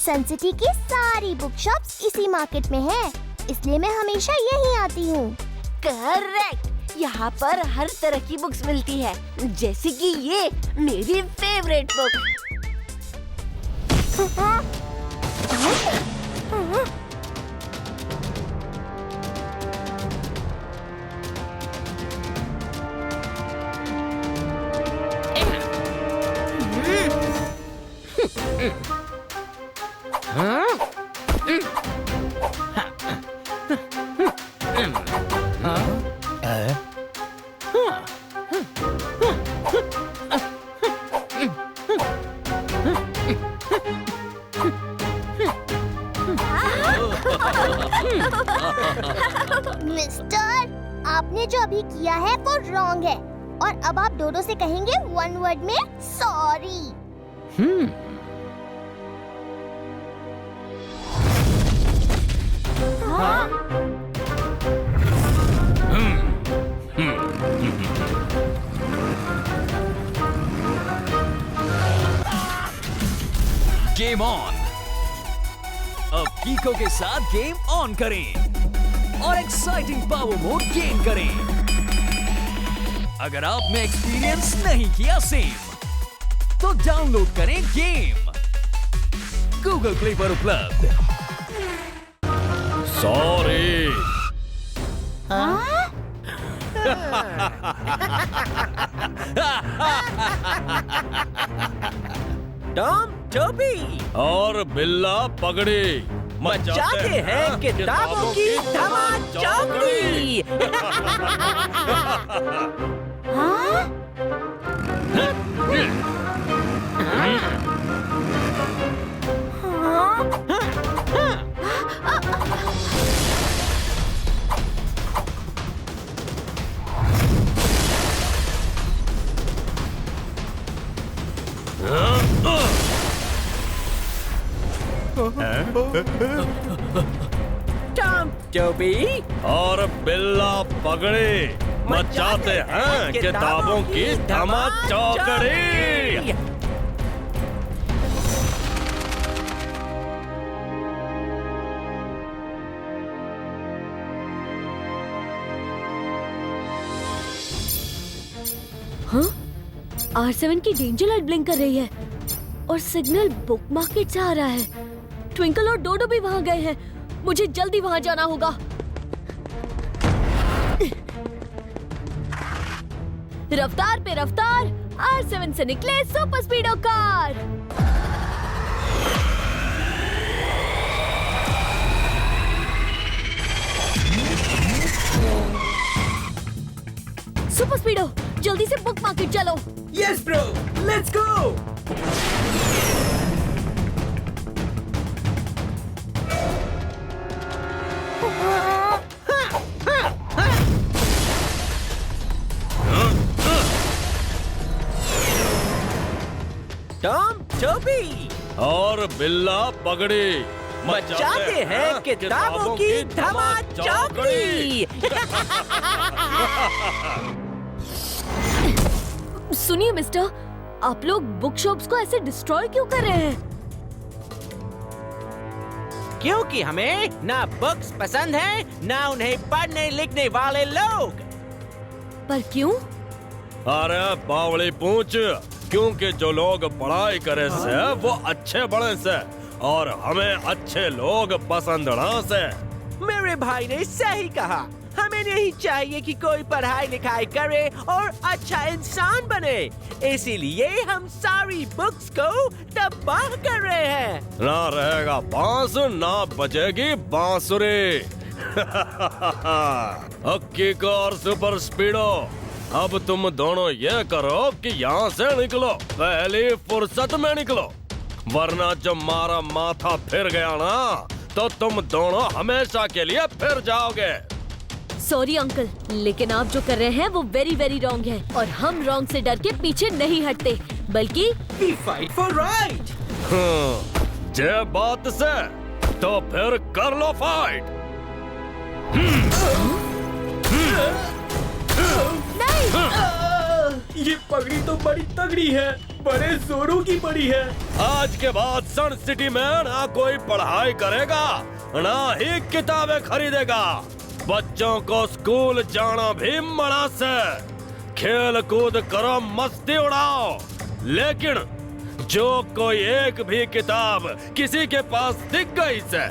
Sun City की सारी book shops इसी मार्केट में है, इसलिए मैं हमेशा यहीं आती हूँ। करेक्ट, यहाँ पर हर तरह की बुक्स मिलती है, जैसे कि ये मेरी फेवरेट बुक। मिस्टर, आपने जो अभी किया है वो रॉन्ग है और अब आप डोडो से कहेंगे वन वर्ड में सॉरी। Game on. अब कीको के साथ गेम ऑन करें और एक्साइटिंग पावर मोड गेन करें। अगर आपने एक्सपीरियंस नहीं किया सेम, तो डाउनलोड करें गेम गूगल प्ले पर उपलब्ध। सॉरी। टॉम टोपी और बिल्ला पगड़ी मचाते हैं किताबों की धमाचौकड़ी। टॉम टोपी और बिल्ला पगड़ी मचाते हैं किताबों की धमाचौकड़ी। हाँ? R7 की डेंजर लाइट ब्लिंक कर रही है और सिग्नल बुक मार्केट से आ रहा है। ट्विंकल और डोडो भी वहाँ गए हैं। मुझे जल्दी वहाँ जाना होगा। रफ्तार पे रफ्तार, R7 से निकले सुपर स्पीडो कार। सुपर स्पीडो, जल्दी से बुक मार्केट चलो। Yes bro, let's go. Tom टोपी और बिल्ला पगड़ी मचाते हैं किताबों की धमाचौकड़ी। सुनिए मिस्टर, आप लोग बुक शॉप्स को ऐसे डिस्ट्रॉय क्यों कर रहे हैं? क्योंकि हमें ना बुक्स पसंद है, ना उन्हें पढ़ने लिखने वाले लोग। पर क्यों? अरे बावली पूछ, क्योंकि जो लोग पढ़ाई करे से वो अच्छे बने से और हमें अच्छे लोग पसंद ना से। मेरे भाई ने सही कहा। हमें नहीं चाहिए कि कोई पढ़ाई लिखाई करे और अच्छा इंसान बने, इसीलिए हम सारी बुक्स को तबाह कर रहे हैं। ना रहेगा बांस, ना बजेगी बांसुरी। अक्की को और सुपर स्पीडो, अब तुम दोनों ये करो कि यहाँ से निकलो, पहली फुर्सत में निकलो, वरना जब हमारा माथा फिर गया ना तो तुम दोनों हमेशा के लिए फिर जाओगे। सॉरी अंकल, लेकिन आप जो कर रहे हैं वो वेरी वेरी रॉन्ग है और हम रॉन्ग से डर के पीछे नहीं हटते, बल्कि We fight for right। जे बात से तो फिर कर लो फाइट। नहीं। ये पगड़ी तो बड़ी तगड़ी है। बड़े जोरों की पड़ी है। आज के बाद सन सिटी में ना कोई पढ़ाई करेगा ना ही किताबें खरीदेगा। बच्चों को स्कूल जाना भी मना से। खेल कूद करो, मस्ती उड़ाओ, लेकिन जो कोई एक भी किताब किसी के पास दिख गई से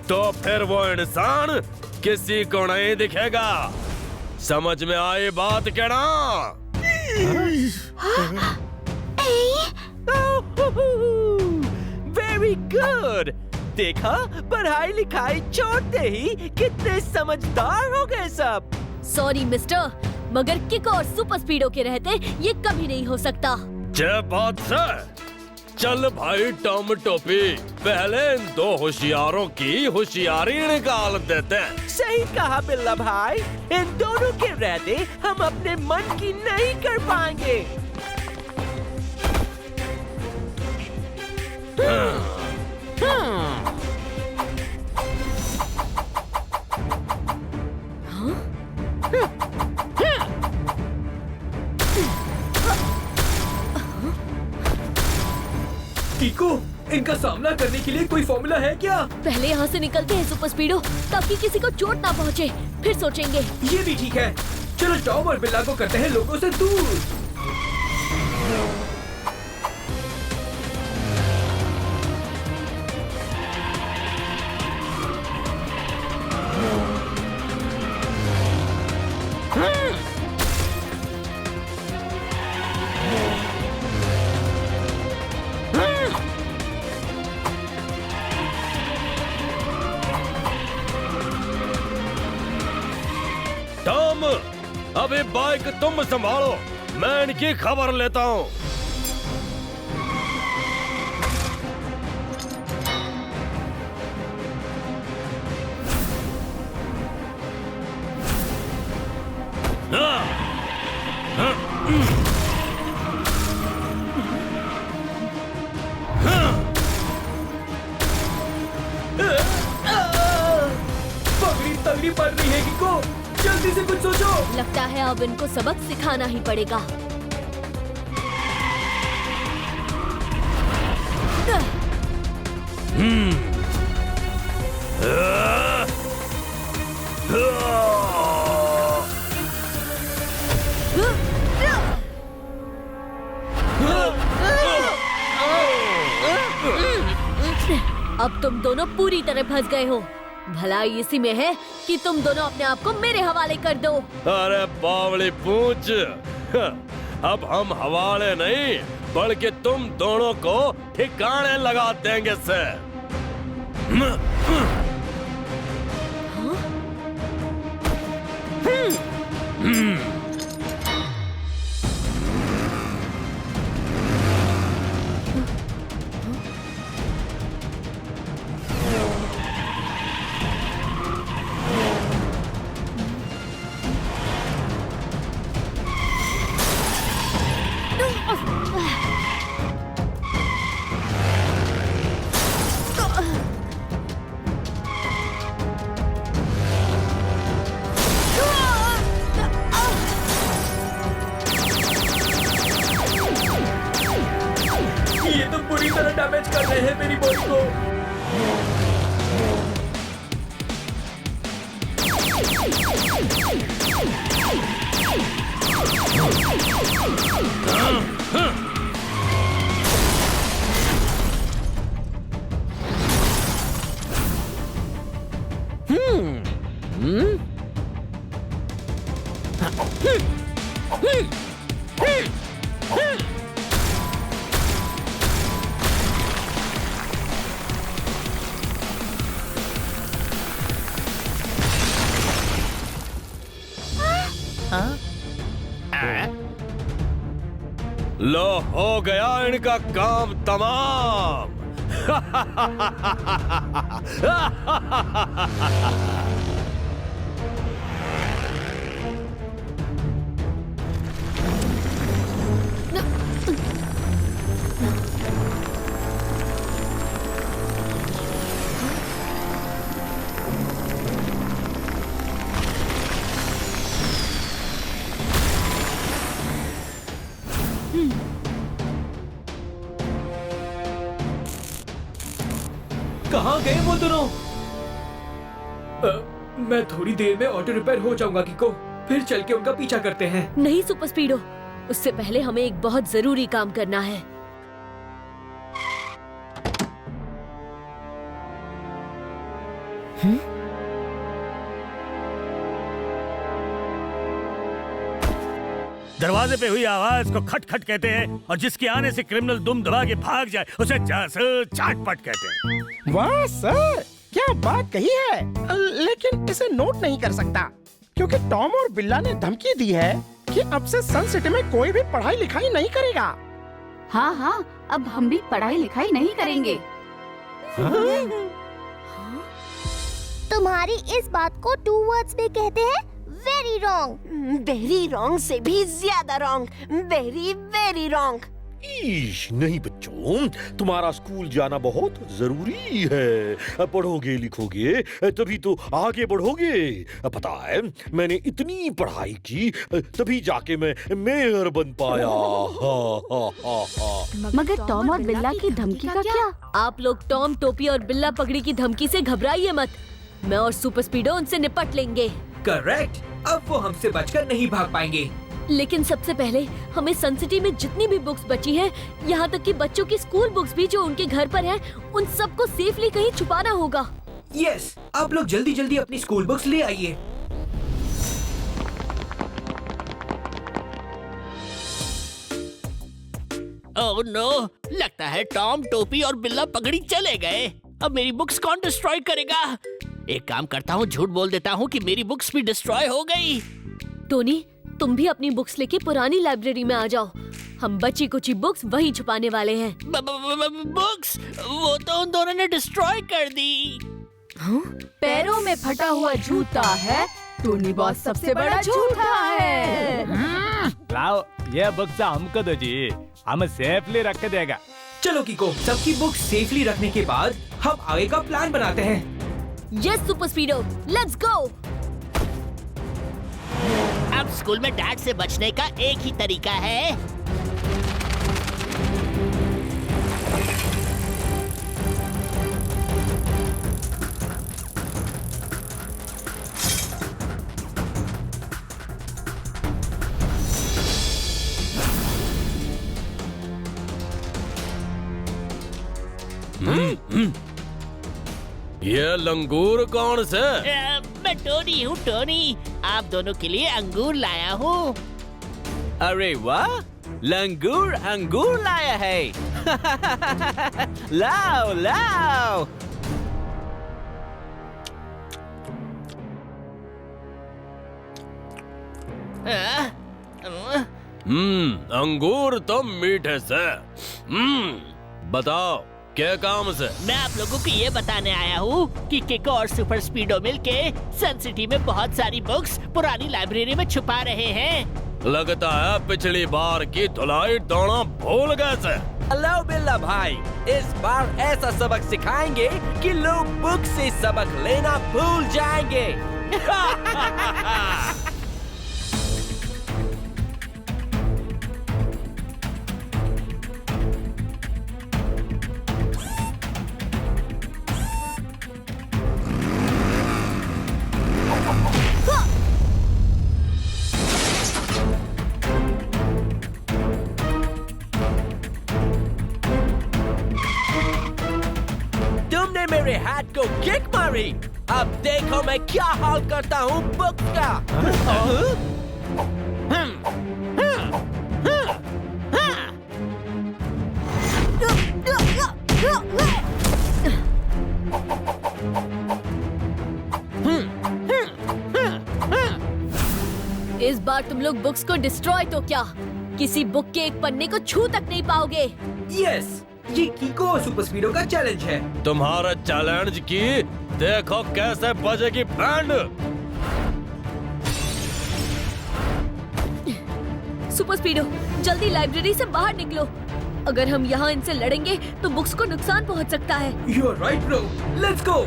तो फिर वो इंसान किसी को नहीं दिखेगा। समझ में आई बात क्या ना? Very good. देखा, पढ़ाई लिखाई छोड़ते ही कितने समझदार हो गए सब। सॉरी मिस्टर, मगर किक और सुपर स्पीडो के रहते ये कभी नहीं हो सकता। जय बात से। चल भाई टॉम टोपी, पहले इन दो होशियारों की होशियारी निकाल देते हैं। सही कहा बिल्ला भाई, इन दोनों के रहते हम अपने मन की नहीं कर पाएंगे। कीको, इनका सामना करने के लिए कोई फॉर्मूला है क्या? पहले यहाँ से निकलते हैं सुपर स्पीडो, ताकि किसी को चोट ना पहुँचे, फिर सोचेंगे। ये भी ठीक है। चलो टॉम और बिल्ला को करते हैं लोगों से दूर। टॉम, अभी बाइक तुम संभालो, मैं इनकी खबर लेता हूँ। पगड़ी तगड़ी पड़ रही है कीको, जल्दी से कुछ सोचो। लगता है अब इनको सबक सिखाना ही पड़ेगा। अब तुम दोनों पूरी तरह फंस गए हो। भलाई इसी में है कि तुम दोनों अपने आप को मेरे हवाले कर दो। अरे बावली पूंछ, अब हम हवाले नहीं बल्कि तुम दोनों को ठिकाने लगा देंगे से। ये तो पूरी तरह डैमेज कर रहे हैं मेरी बॉडी को। लो, हो गया इनका काम तमाम। कहाँ गए वो दोनों? मैं थोड़ी देर में ऑटो रिपेयर हो जाऊंगा किको, फिर चल के उनका पीछा करते हैं। नहीं सुपर स्पीडो, उससे पहले हमें एक बहुत जरूरी काम करना है। दरवाजे पे हुई आवाज को खटखट कहते हैं और जिसके आने से क्रिमिनल दुम दबा के भाग जाए उसे जासूस चाटपट कहते हैं। वाह सर, क्या बात कही है। लेकिन इसे नोट नहीं कर सकता क्योंकि टॉम और बिल्ला ने धमकी दी है कि अब से सन सिटी में कोई भी पढ़ाई लिखाई नहीं करेगा। हाँ हाँ, अब हम भी पढ़ाई लिखाई नहीं करेंगे। तुम्हारी इस बात को 2 वर्ड्स में कहते हैं वेरी रॉन्ग। वेरी रॉन्ग से भी ज्यादा रॉन्ग, वेरी वेरी रॉन्ग। ईश, नहीं बच्चों, तुम्हारा स्कूल जाना बहुत जरूरी है। पढ़ोगे लिखोगे तभी तो आगे बढ़ोगे। पता है, मैंने इतनी पढ़ाई की तभी जाके मैं मेयर बन पाया। मगर टॉम और बिल्ला की धमकी का क्या? आप लोग टॉम, टोपी और बिल्ला पगड़ी की धमकी से घबराइए मत। मैं और सुपर स्पीडो उनसे निपट लेंगे। करेक्ट, अब वो हमसे बचकर नहीं भाग पाएंगे। लेकिन सबसे पहले हमें सन सिटी में जितनी भी बुक्स बची हैं, यहाँ तक कि बच्चों की स्कूल बुक्स भी जो उनके घर पर हैं, उन सबको सेफली कहीं छुपाना होगा। यस, आप लोग जल्दी जल्दी अपनी स्कूल बुक्स ले आइए। ओह नो, लगता है टॉम, टोपी और बिल्ला पगड़ी चले गए। अब मेरी बुक्स कौन डिस्ट्रॉय करेगा? एक काम करता हूँ, झूठ बोल देता हूँ कि मेरी बुक्स भी डिस्ट्रॉय हो गई। टोनी, तुम भी अपनी बुक्स लेके पुरानी लाइब्रेरी में आ जाओ। हम बची कुची बुक्स वहीं छुपाने वाले हैं। बुक्स? वो तो उन दोनों ने डिस्ट्रॉय कर दी। पैरों में फटा हुआ जूता है, टोनी बॉस सबसे बड़ा झूठा है। लाओ, ये बुक्स हमको दो जी, हम सेफली रख के देगा। चलो किको, सबकी बुक्स सेफली रखने के बाद हम आगे का प्लान बनाते हैं। Yes super speedo, let's go. अब स्कूल में डांट से बचने का एक ही तरीका है। ये लंगूर कौन से? मैं टोनी हूँ, टोनी। आप दोनों के लिए अंगूर लाया हूँ। अरे वाह, लंगूर अंगूर लाया है। लाओ लाओ। अंगूर तो मीठे से। बताओ क्या काम से? मैं आप लोगों को ये बताने आया हूँ कि किको और सुपर स्पीडो मिलके सन सिटी में बहुत सारी बुक्स पुरानी लाइब्रेरी में छुपा रहे हैं। लगता है पिछली बार की धुलाई दोनों भूल गए थे। हेलो बिल्ला भाई, इस बार ऐसा सबक सिखाएंगे कि लोग बुक से सबक लेना भूल जाएंगे। तुमने मेरे हाथ को किक मारी। अब देखो मैं क्या हाल करता हूँ बुक का। इस बार तुम लोग बुक्स को डिस्ट्रॉय तो क्या, किसी बुक के एक पन्ने को छू तक नहीं पाओगे। यस, ये किको और सुपर स्पीडो का चैलेंज है। तुम्हारा चैलेंज की देखो कैसे बजेगी बैंड। सुपर स्पीडो, जल्दी लाइब्रेरी से बाहर निकलो। अगर हम यहाँ इनसे लड़ेंगे तो बुक्स को नुकसान पहुँच सकता है। You are right bro, let's go.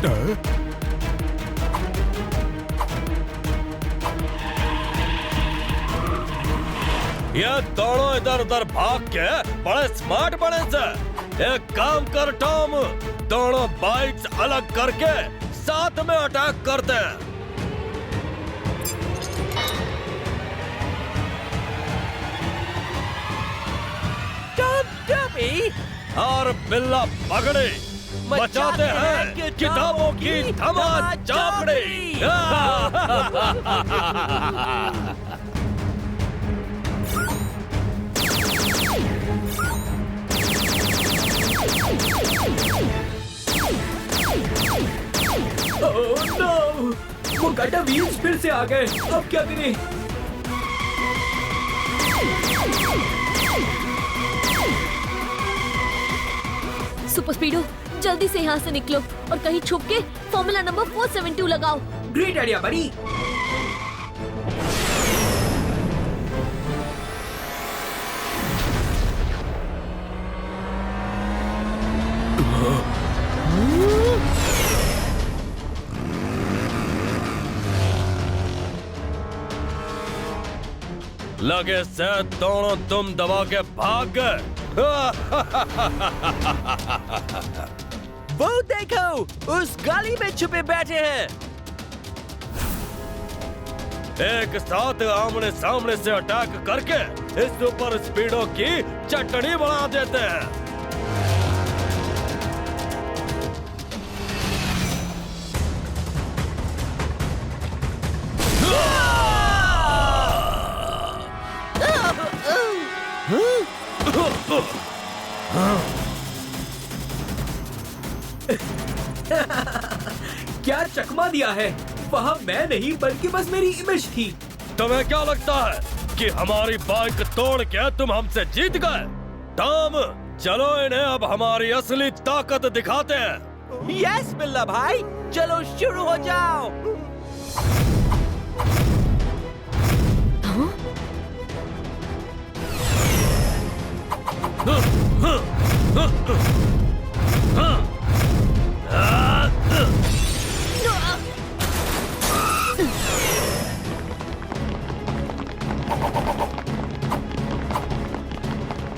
ये दोनों इधर उधर भाग के बड़े स्मार्ट बने से। एक काम कर टॉम, दोनों बाइक्स अलग करके साथ में अटैक करते हैं। टॉम टॉपी और बिल्ला पगड़ी मचाते हैं किताबों की धमाचौकड़ी। Oh no! वो गड्ढा व्हील्स फिर से आ गए। अब क्या करें? सुपर स्पीडो, जल्दी से यहाँ से निकलो और कहीं छुप के फॉर्मूला नंबर 472 लगाओ। ग्रेट आइडिया बड़ी। लगे से दोनों तुम दबा के भाग गए। वो देखो, उस गली में छुपे बैठे हैं। एक साथ आमने सामने से अटैक करके इस सुपर स्पीडो की चटनी बना देते हैं। क्या चकमा दिया है? वहाँ मैं नहीं बल्कि बस मेरी इमेज थी। तुम्हें क्या लगता है कि हमारी बाइक तोड़ के तुम हमसे जीत गए? टॉम, चलो इन्हें अब हमारी असली ताकत दिखाते हैं। यस बिल्ला भाई, चलो शुरू हो जाओ।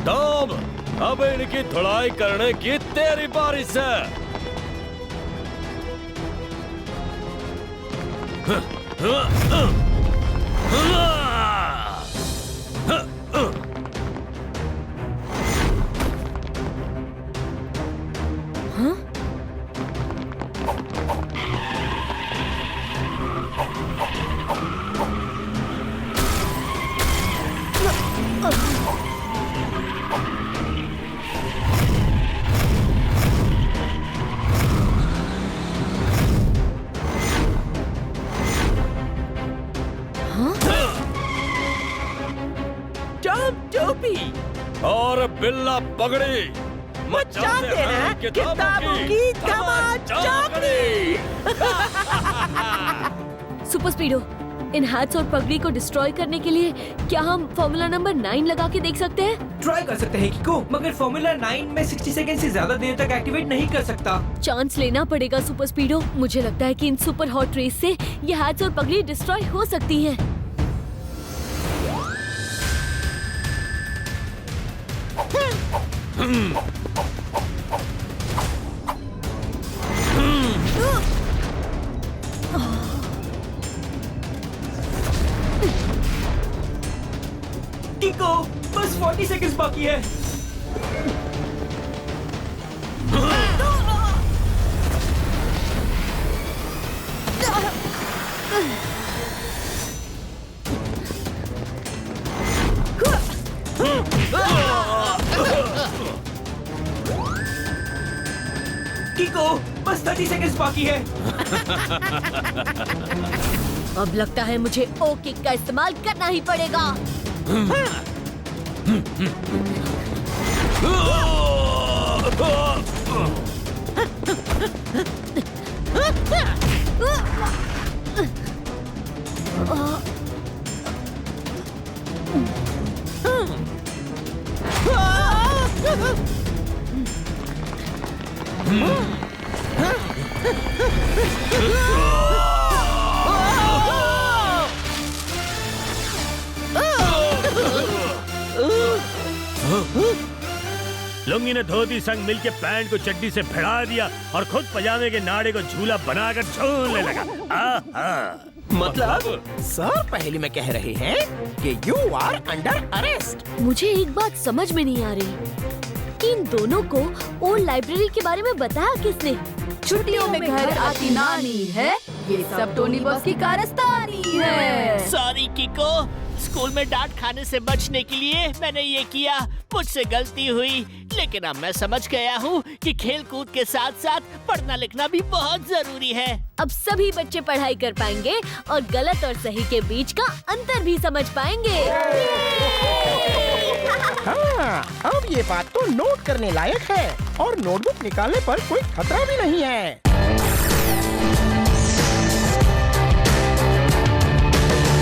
टॉम, अब इनकी धुलाई करने की तेरी बारी से। टॉम टोपी और बिल्ला पगड़ी मचाते हैं किताबों की धमाचौकड़ी। सुपर स्पीडो, इन हैट्स और पगड़ी को डिस्ट्रॉय करने के लिए क्या हम फॉर्मूला नंबर 9 लगा के देख सकते हैं? ट्राई कर सकते हैं किको, मगर फॉर्मूला 9 में 60 सेकंड से ज्यादा देर तक एक्टिवेट नहीं कर सकता। चांस लेना पड़ेगा सुपर स्पीडो। मुझे लगता है कि इन सुपर हॉट रेस से ये हैट्स और पगड़ी डिस्ट्रॉय हो सकती हैं। किको, बस 40 सेकंड्स बाकी है। किको, बस 30 सेकंड्स बाकी है। अब लगता है मुझे ओ किक का इस्तेमाल करना ही पड़ेगा। लुंगी ने धोती संग मिलके पैंट को चड्डी से भिड़ा दिया और खुद पजामे के नाड़े को झूला बनाकर झूलने लगा। मतलब सर पहली में कह रहे हैं कि यू आर अंडर अरेस्ट। मुझे एक बात समझ में नहीं आ रही कि इन दोनों को ओल्ड लाइब्रेरी के बारे में बताया किसने? छुट्टियों में घर आती नानी है, ये सब टोनी बॉस की कारस्तानी है। सॉरी किको, स्कूल में डांट खाने से बचने के लिए मैंने ये किया। मुझसे गलती हुई, लेकिन अब मैं समझ गया हूँ कि खेल कूद के साथ साथ पढ़ना लिखना भी बहुत जरूरी है। अब सभी बच्चे पढ़ाई कर पाएंगे और गलत और सही के बीच का अंतर भी समझ पाएंगे। हाँ, अब ये बात तो नोट करने लायक है और नोटबुक निकालने पर कोई खतरा भी नहीं है।